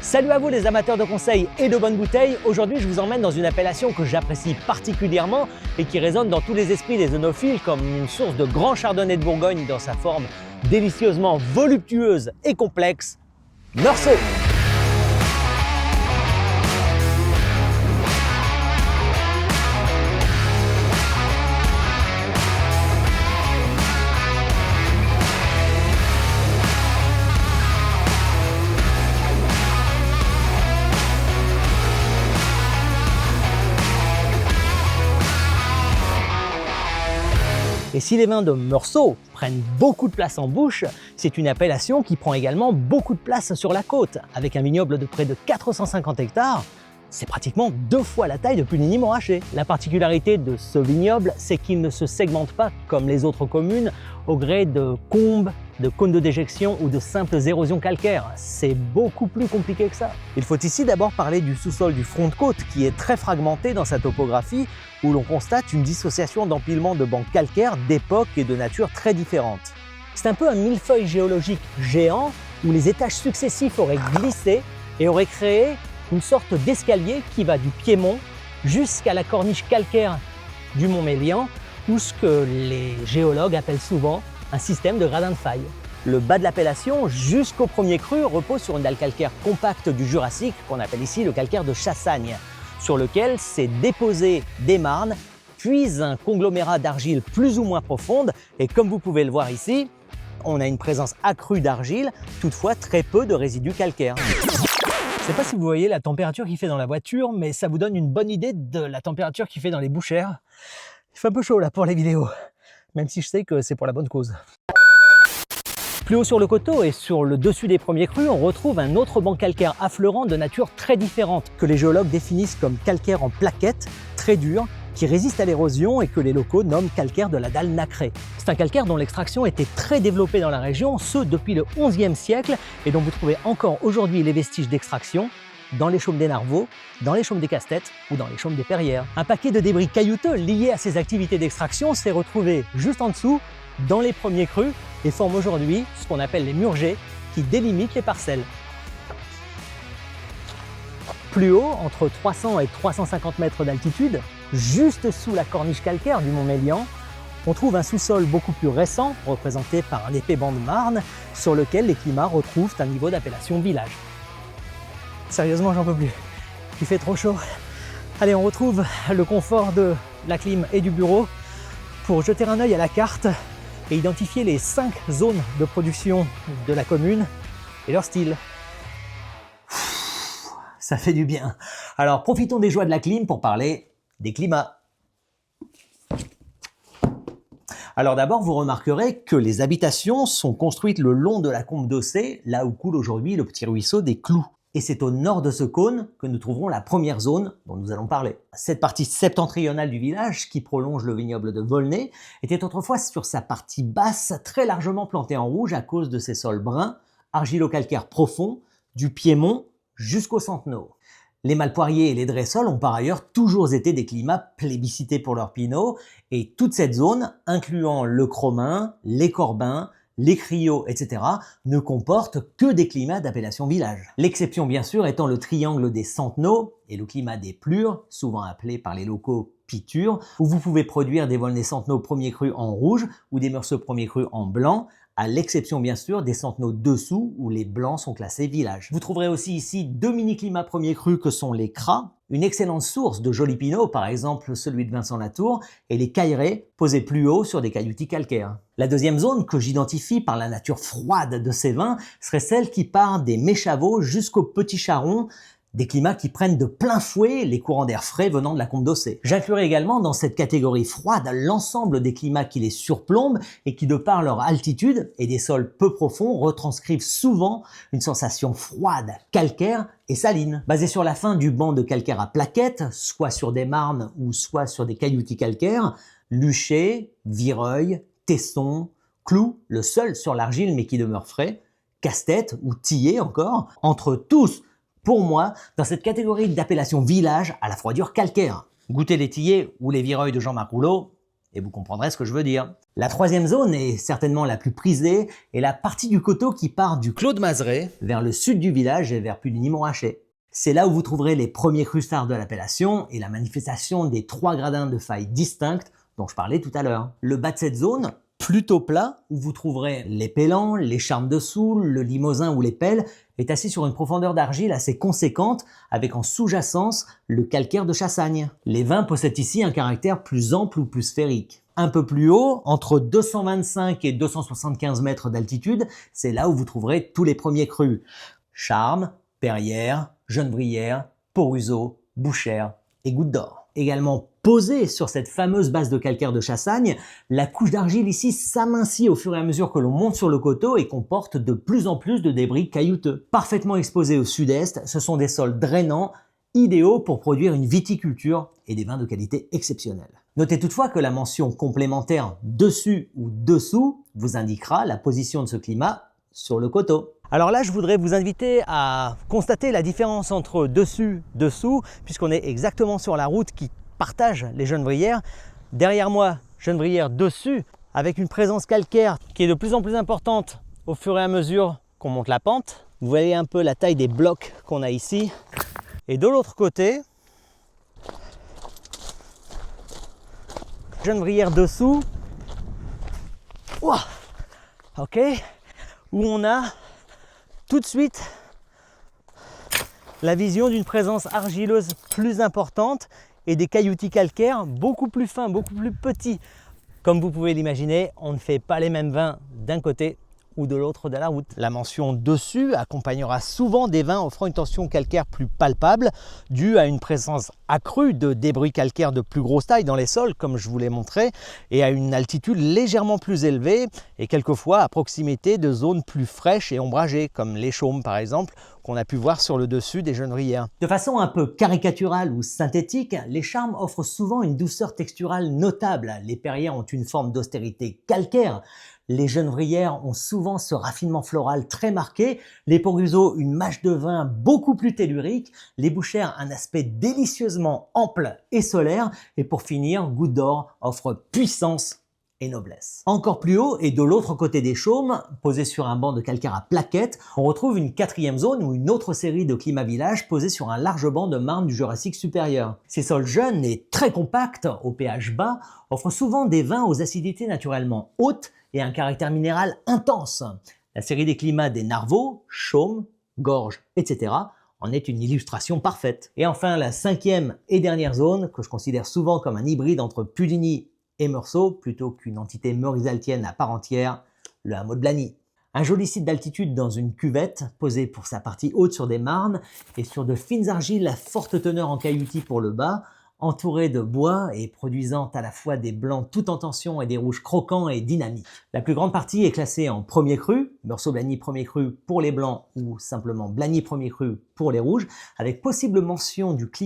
Salut à vous les amateurs de conseils et de bonnes bouteilles. Aujourd'hui, je vous emmène dans une appellation que j'apprécie particulièrement et qui résonne dans tous les esprits des œnophiles comme une source de grand chardonnay de Bourgogne dans sa forme délicieusement voluptueuse et complexe, Meursault. Et si les vins de Meursault prennent beaucoup de place en bouche, c'est une appellation qui prend également beaucoup de place sur la côte. Avec un vignoble de près de 450 hectares, c'est pratiquement 2 fois la taille de Puligny-Montrachet. La particularité de ce vignoble, c'est qu'il ne se segmente pas comme les autres communes au gré de combes, de cônes de déjection ou de simples érosions calcaires. C'est beaucoup plus compliqué que ça. Il faut ici d'abord parler du sous-sol du front de côte qui est très fragmenté dans sa topographie où l'on constate une dissociation d'empilements de bancs calcaires d'époques et de nature très différentes. C'est un peu un millefeuille géologique géant où les étages successifs auraient glissé et auraient créé une sorte d'escalier qui va du piémont jusqu'à la corniche calcaire du Mont Mélian, ou ce que les géologues appellent souvent un système de gradins de faille. Le bas de l'appellation, jusqu'au premier cru, repose sur une dalle calcaire compacte du Jurassique, qu'on appelle ici le calcaire de Chassagne, sur lequel s'est déposé des marnes, puis un conglomérat d'argile plus ou moins profonde, et comme vous pouvez le voir ici, on a une présence accrue d'argile, toutefois très peu de résidus calcaires. Je ne sais pas si vous voyez la température qu'il fait dans la voiture, mais ça vous donne une bonne idée de la température qu'il fait dans les bouchères. Il fait un peu chaud là pour les vidéos, même si je sais que c'est pour la bonne cause. Plus haut sur le coteau et sur le dessus des premiers crus, on retrouve un autre banc calcaire affleurant de nature très différente, que les géologues définissent comme calcaire en plaquettes, très dur, qui résiste à l'érosion et que les locaux nomment calcaire de la dalle nacrée. C'est un calcaire dont l'extraction était très développée dans la région, ce depuis le XIe siècle, et dont vous trouvez encore aujourd'hui les vestiges d'extraction dans les chaumes des Narvaux, dans les chaumes des Castettes ou dans les chaumes des Perrières. Un paquet de débris caillouteux liés à ces activités d'extraction s'est retrouvé juste en dessous, dans les premiers crus, et forme aujourd'hui ce qu'on appelle les murgées qui délimitent les parcelles. Plus haut, entre 300 et 350 mètres d'altitude, juste sous la corniche calcaire du Mont Mélian, on trouve un sous-sol beaucoup plus récent, représenté par un épais banc de marne, sur lequel les climats retrouvent un niveau d'appellation village. Sérieusement, j'en peux plus. Il fait trop chaud. Allez, on retrouve le confort de la clim et du bureau pour jeter un œil à la carte et identifier les 5 zones de production de la commune et leur style. Ça fait du bien. Alors, profitons des joies de la clim pour parler des climats. Alors d'abord, vous remarquerez que les habitations sont construites le long de la combe d'Ossé, là où coule aujourd'hui le petit ruisseau des Clous. Et c'est au nord de ce cône que nous trouverons la première zone dont nous allons parler. Cette partie septentrionale du village, qui prolonge le vignoble de Volnay, était autrefois sur sa partie basse très largement plantée en rouge à cause de ses sols bruns, argilo-calcaires profonds, du piémont jusqu'au Centenot. Les Malpoiriers et les Dressols ont par ailleurs toujours été des climats plébiscités pour leur pinot, et toute cette zone, incluant le Cromin, les Corbins, les Criots, etc., ne comportent que des climats d'appellation village. L'exception bien sûr étant le triangle des Centenots et le climat des Plures, souvent appelé par les locaux Pitures, où vous pouvez produire des Volnay Centenot premier cru en rouge ou des Meursault premier cru en blanc, à l'exception bien sûr des Centenots dessous où les blancs sont classés village. Vous trouverez aussi ici 2 mini-climats premier cru que sont les Cras, une excellente source de jolis pinots, par exemple celui de Vincent Latour, et les Caillerets posés plus haut sur des cailloutis calcaires. La deuxième zone que j'identifie par la nature froide de ces vins serait celle qui part des Méchavaux jusqu'au Petit Charron, des climats qui prennent de plein fouet les courants d'air frais venant de la combe d'Ossé. J'inclurai également dans cette catégorie froide l'ensemble des climats qui les surplombent et qui, de par leur altitude et des sols peu profonds, retranscrivent souvent une sensation froide, calcaire et saline. Basée sur la fin du banc de calcaire à plaquettes, soit sur des marnes ou soit sur des cailloutis calcaires, Luché, Vireuil, Tesson, Clous, le seul sur l'argile mais qui demeure frais, Castettes ou Tillet encore, entre tous, pour moi, dans cette catégorie d'appellation village à la froidure calcaire. Goûtez les Tillets ou les Vireuil de Jean-Marc Rouleau, et vous comprendrez ce que je veux dire. La troisième zone, est certainement la plus prisée, est la partie du coteau qui part du Clos de Mazeret vers le sud du village et vers Puligny-Montrachet. C'est là où vous trouverez les premiers crustards de l'appellation et la manifestation des 3 gradins de faille distinctes dont je parlais tout à l'heure. Le bas de cette zone, plutôt plat, où vous trouverez les pélans, les charmes de Soule, le limousin ou les pelles, est assis sur une profondeur d'argile assez conséquente, avec en sous-jacence le calcaire de Chassagne. Les vins possèdent ici un caractère plus ample ou plus sphérique. Un peu plus haut, entre 225 et 275 mètres d'altitude, c'est là où vous trouverez tous les premiers crus. Charmes, Perrières, Genebrières, Port-Ruzeau, Bouchères et Goutte d'Or. Également posée sur cette fameuse base de calcaire de Chassagne, la couche d'argile ici s'amincit au fur et à mesure que l'on monte sur le coteau et comporte de plus en plus de débris caillouteux. Parfaitement exposés au sud-est, ce sont des sols drainants, idéaux pour produire une viticulture et des vins de qualité exceptionnelle. Notez toutefois que la mention complémentaire dessus ou dessous vous indiquera la position de ce climat sur le coteau. Alors là, je voudrais vous inviter à constater la différence entre dessus, dessous, puisqu'on est exactement sur la route qui partage les Genebrières. Derrière moi, Genebrières dessus, avec une présence calcaire qui est de plus en plus importante au fur et à mesure qu'on monte la pente. Vous voyez un peu la taille des blocs qu'on a ici. Et de l'autre côté, Genebrières dessous, ouah, ok, où on a tout de suite la vision d'une présence argileuse plus importante et des cailloutis calcaires beaucoup plus fins, beaucoup plus petits. Comme vous pouvez l'imaginer, on ne fait pas les mêmes vins d'un côté ou de l'autre de la route. La mention dessus accompagnera souvent des vins offrant une tension calcaire plus palpable, due à une présence accrue de débris calcaires de plus grosse taille dans les sols, comme je vous l'ai montré, et à une altitude légèrement plus élevée, et quelquefois à proximité de zones plus fraîches et ombragées, comme les Chaumes par exemple, qu'on a pu voir sur le dessus des Genebrières. De façon un peu caricaturale ou synthétique, les charmes offrent souvent une douceur texturale notable. Les Perrières ont une forme d'austérité calcaire. Les Genebrières ont souvent ce raffinement floral très marqué, les Port-Ruzeau une mâche de vin beaucoup plus tellurique, les Bouchères un aspect délicieusement ample et solaire, et pour finir, Goutte d'Or offre puissance et noblesse. Encore plus haut et de l'autre côté des Chaumes, posé sur un banc de calcaire à plaquettes, on retrouve une 4e zone ou une autre série de climat-villages posés sur un large banc de marne du Jurassique supérieur. Ces sols jeunes et très compacts, au pH bas, offrent souvent des vins aux acidités naturellement hautes et un caractère minéral intense. La série des climats des Narvaux, Chaumes, Gorges, etc. en est une illustration parfaite. Et enfin, la 5e et dernière zone, que je considère souvent comme un hybride entre Puligny et Meursault, plutôt qu'une entité meurisaltienne à part entière, le hameau de Blagny. Un joli site d'altitude dans une cuvette, posée pour sa partie haute sur des marnes et sur de fines argiles à forte teneur en cailloutis pour le bas, entouré de bois et produisant à la fois des blancs tout en tension et des rouges croquants et dynamiques. La plus grande partie est classée en premier cru, Meursault-Blagny premier cru pour les blancs ou simplement Blagny premier cru pour les rouges, avec possible mention du climat